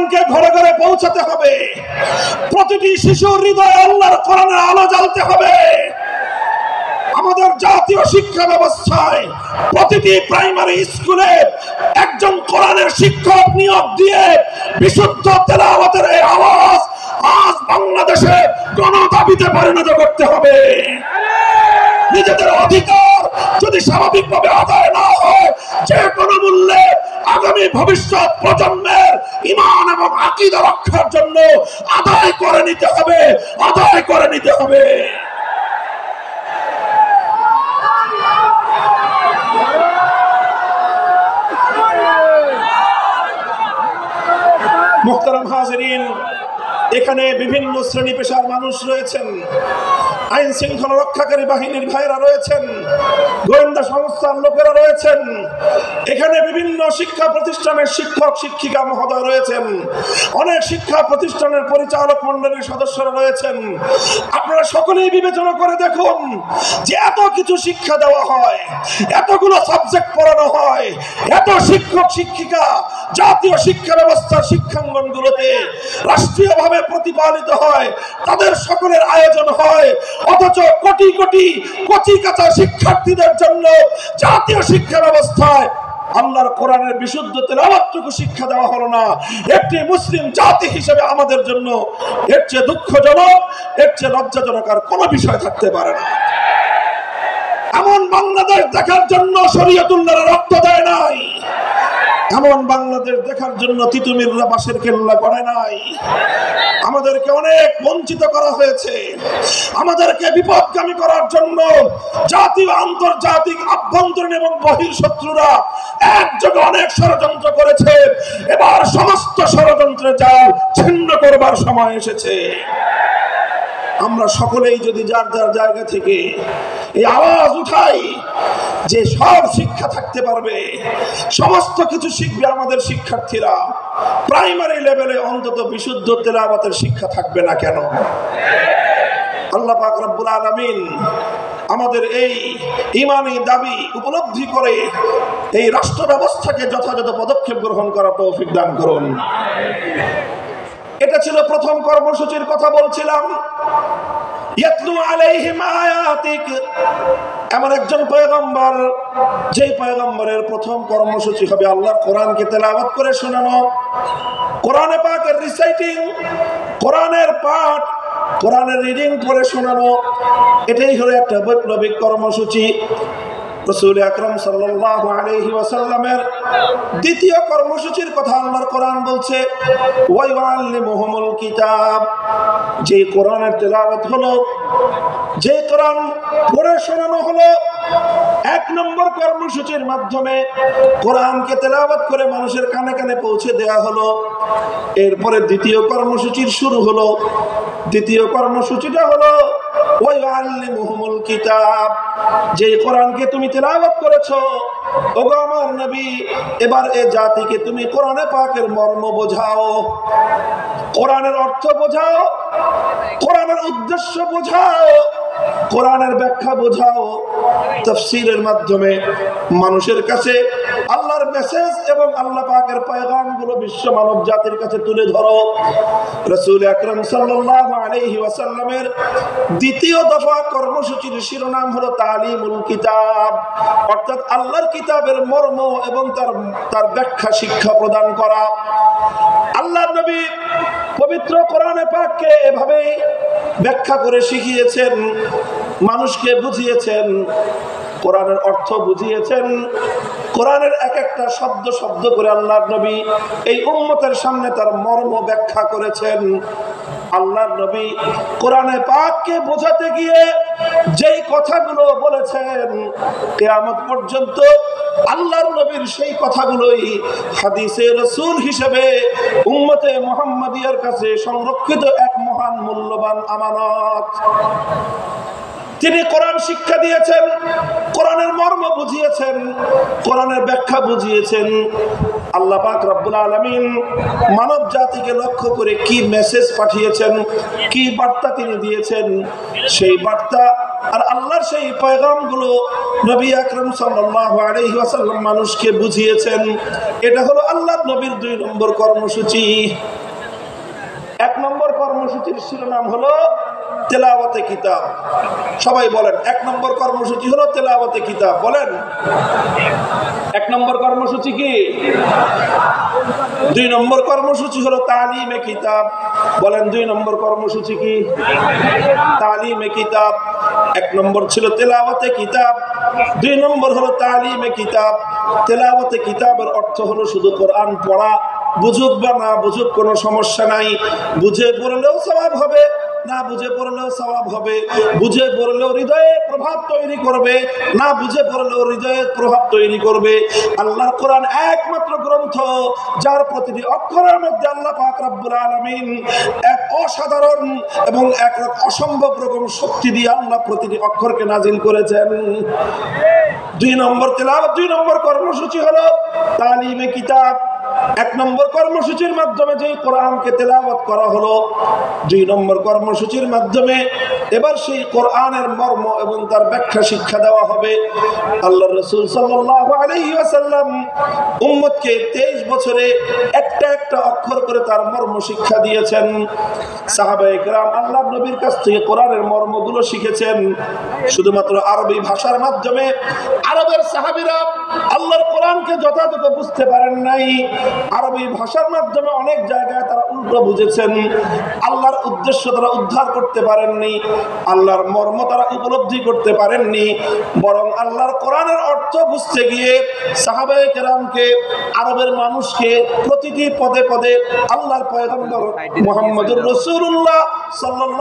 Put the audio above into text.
কোরআনকে ঘরে ঘরে পৌঁছাতে হবে, প্রতিটি শিশুর হৃদয়ে আল্লাহর কোরআনের আলো জ্বালতে হবে। আমাদের জাতীয় শিক্ষা ব্যবস্থায় প্রতিটি প্রাইমারি স্কুলে একজন কোরআনের শিক্ষক নিয়োগ দিয়ে বিশুদ্ধ তেলাওয়াতের এই আওয়াজ আজ বাংলাদেশে গণদাবিতে পরিণত করতে হবে। নিজেদের অধিকার যদি স্বাভাবিকভাবে আদায় না হয়, যে কোনো মূল্যে আগামী ভবিষ্যৎ প্রজন্মের ঈমান এবং আকীদা রক্ষার জন্য আদায় করে নিতে হবে, আদায় করে নিতে হবে। মুহতারাম হাজিরিন, এখানে বিভিন্ন শ্রেণী পেশার মানুষ রয়েছেন, আইন শৃঙ্খলা রক্ষাকারী বাহিনীর ভাইরা রয়েছেন, গোয়েন্দা সংস্থার লোকেরা রয়েছেন, এখানে বিভিন্ন শিক্ষা প্রতিষ্ঠানের শিক্ষক শিক্ষিকা মহোদয় রয়েছেন, অনেক শিক্ষা প্রতিষ্ঠানের পরিচালক মণ্ডলীর সদস্যরা রয়েছেন। আপনারা সকলেই বিবেচনা করে দেখুন যে এত কিছু শিক্ষা দেওয়া হয়, এতগুলো সাবজেক্ট পড়ানো হয়, এত শিক্ষক শিক্ষিকা জাতীয় শিক্ষা ব্যবস্থার শিক্ষাঙ্গনগুলোতে রাষ্ট্রীয়ভাবে প্রতিপালিত হয়, তাদের সকলের আয়োজন হয়, অথচ কোটি কোটি কচি কাঁচা শিক্ষার্থীদের জন্য জাতীয় শিক্ষা ব্যবস্থায় আল্লাহর কোরআনের বিশুদ্ধ তেলাওয়াতটুকু শিক্ষা দেওয়া হলো না। একটি মুসলিম জাতি হিসেবে আমাদের জন্য এর চেয়ে দুঃখজনক, এর চেয়ে লজ্জাজনক আর কোনো বিষয় থাকতে পারে না। এমন বাংলাদেশ দেখার জন্য শরীয়তুল্লাহরা রক্ত দেয় নাই, এমন বাংলাদেশ দেখার জন্য তিতুমিররা বাঁশের কেল্লা করে নাই। আমাদেরকে অনেক বঞ্চিত করা হয়েছে, আমাদেরকে বিপদগামী করার জন্য জাতীয় আন্তর্জাতিক আভ্যন্তরীণ এবং বহির শত্রুরা একযোগে অনেক ষড়যন্ত্র করেছে। এবার সমস্ত ষড়যন্ত্রের জাল ছিন্ন করবার সময় এসেছে। আমরা সকলেই যদি যার যার জায়গা থেকে এই আওয়াজ উঠাই যে সব শিক্ষা থাকতে পারবে, সমস্ত কিছু শিখবে আমাদের শিক্ষার্থীরা, প্রাইমারি লেভেলে অন্তত বিশুদ্ধ তেলাওয়াতের শিক্ষা থাকবে না কেন? আল্লাহ পাক রব্বুল আলামিন আমাদের এই ঈমানি দাবি উপলব্ধি করে এই রাষ্ট্র ব্যবস্থাকে যথাযথ পদক্ষেপ গ্রহণ করার তৌফিক দান করুন। এটা ছিল প্রথম কর্মসূচির কথা বলছিলাম। ইয়াতলু আলাইহিম আয়াতিক, এমন একজন পয়গম্বর, যেই পয়গম্বরের প্রথম কর্মসূচি হবে আল্লাহর কোরআনকে তেলাওয়াত করে শোনানো, কোরআনে পাকের রিসাইটিং, কোরআনের পাঠ, কোরআনের রিডিং করে শোনানো। এটাই হলো একটা বৈপ্লবিক কর্মসূচি। রাসূল আকরাম সাল্লাল্লাহু আলাইহি ওয়াসাল্লামের দ্বিতীয় কর্মসূচির কথা আল্লাহর কোরআন বলছে, ওয়া ইউআল্লিমুহুমুল কিতাব, যে কোরআনের তেলাওয়াত হলো, যে কোরআন পড়ে শোনানো হলো, এক নম্বর কর্মসূচির মাধ্যমে কোরআনকে তেলাওয়াত করে মানুষের কানে কানে পৌঁছে দেওয়া হলো। এরপরে দ্বিতীয় কর্মসূচির শুরু হলো। দ্বিতীয় কর্মসূচিটা হলো ওয়া ইউআল্লিমুহুমুল কিতাব, যে কোরআনকে তুমি তেলাওয়াত করেছো, ওগো আমার নবী, এবার এ জাতিকে তুমি কোরআনে পাকের মর্ম বোঝাও, কোরআনের অর্থ বোঝাও, কোরআনের উদ্দেশ্য বোঝাও, কোরআনের ব্যাখ্যা বোঝাও। তাফসীরের মাধ্যমে মানুষের কাছে আল্লাহর মেসেজ এবং আল্লাহ পাকের পয়গামগুলো বিশ্ব মানব জাতির কাছে তুলে ধরো। রাসূল আকরাম সাল্লাল্লাহু আলাইহি ওয়াসাল্লামের দ্বিতীয় দফা কর্মসূচির শিরোনাম হলো তালিমুল কিতাব, অর্থাৎ আল্লাহর কিতাবের মর্ম এবং তার ব্যাখ্যা শিক্ষা প্রদান করা। আল্লাহর নবী পবিত্র কোরআনে পাককে এভাবেই ব্যাখ্যা করে শিখিয়েছেন, মানুষকে বুঝিয়েছেন, কোরআনের অর্থ বুঝিয়েছেন, কোরআনের এক একটা শব্দ শব্দ করে আল্লাহর নবী এই উম্মতের সামনে তার মর্ম ব্যাখ্যা করেছেন। আল্লাহর নবী কোরআনে পাককে বোঝাতে গিয়ে যেই কথাগুলো বলেছেন, কিয়ামত পর্যন্ত আল্লাহর নবীর সেই কথাগুলোই হাদিসে রাসূল হিসেবে উম্মতে মুহাম্মাদিয়ার কাছে সংরক্ষিত এক মহান মূল্যবান আমানত। তিনি কোরআন শিক্ষা দিয়েছেন, কোরআনের মর্ম বুঝিয়েছেন, কোরআনের ব্যাখ্যা বুঝিয়েছেন। আল্লাহ পাক রব্বুল আলামিন মানব জাতিকে লক্ষ্য করে কি মেসেজ পাঠিয়েছেন, কি বার্তা তিনি দিয়েছেন, সেই বার্তা আর আল্লাহর সেই পয়গামগুলো নবী আকরাম সাল্লাল্লাহু আলাইহি ওয়াসাল্লাম মানুষকে বুঝিয়েছেন। এটা হলো আল্লাহর নবীর 2 নম্বর কর্মসূচি। 1 নম্বর কর্মসূচির শিরোনাম হলো তেলাওয়াতে কিতাব। সবাই বলেন 1 নম্বর কর্মসূচি হলো তেলাওয়াতে কিতাব। বলেন 1 নম্বর কর্মসূচি কি? 2 নম্বর কর্মসূচি হলো তালিমে কিতাব। বলেন 2 নম্বর কর্মসূচি কি? তালিমে কিতাব। 1 নম্বর ছিল তেলাওয়াতে কিতাব, 2 নম্বর হলো তালিমে কিতাব। তেলাওয়াতে কিতাবের অর্থ হলো শুধু কোরআন পড়া, বুঝুক বা না বুঝুক কোনো সমস্যা নাই, বুঝে পড়লেও সওয়াব হবে, না বুঝে পড়লেও সওয়াব হবে। বুঝে পড়লেও হৃদয়ে প্রভাব তৈরি করবে, না বুঝে পড়লেও হৃদয়ে প্রভাব তৈরি করবে। আল্লাহর কোরআন একমাত্র গ্রন্থ যার প্রতিটি অক্ষরের মধ্যে আল্লাহ পাক রব্বুল আলামিন এক অসাধারণ এবং এক অসম্ভব রকম শক্তি দিয়ে আল্লাহ প্রতিটি অক্ষরকে নাজিল করেছেন। 2 নম্বর তেলাওয়াত, 2 নম্বর কর্মসূচি হলো তালিমে কিতাব। 1 নম্বর কর্মসূচির মাধ্যমে যেই কোরআনকে তেলাওয়াত করা হলো, 2 নম্বর কর্মসূচির মাধ্যমে এবার সেই কোরআনের মর্ম এবং তার ব্যাখ্যা শিক্ষা দেওয়া হবে। আল্লাহর রাসূল সাল্লাল্লাহু আলাইহি ওয়াসাল্লাম উম্মতকে 23 বছরে একটা একটা অক্ষর করে তার মর্ম শিক্ষা দিয়েছেন। সাহাবায়ে কেরাম আল্লাহর নবীর কাছ থেকে কোরআনের মর্মগুলো শিখেছেন শুধুমাত্র আরবি ভাষার মাধ্যমে। আরবের সাহাবীরা আল্লাহর কোরআনকে যথাযথ বুঝতে পারেন নাই, আরবি ভাষার মাধ্যমে অনেক জায়গায় তারা উল্টো বুঝেছেন। আল্লাহর উদ্দেশ্য তারা উদ্ধার করতে পারেননি, আল্লাহর মর্ম তারা উপলব্ধি করতে পারেননি। বরং আল্লাহর কোরআনের অর্থ বুঝতে গিয়ে সাহাবায়ে কেরামকে, আরবের মানুষকে প্রতিটি পদে পদে আল্লাহর পয়গম্বর মুহাম্মদুর রাসূলুল্লাহ সাল্লাল্লাহু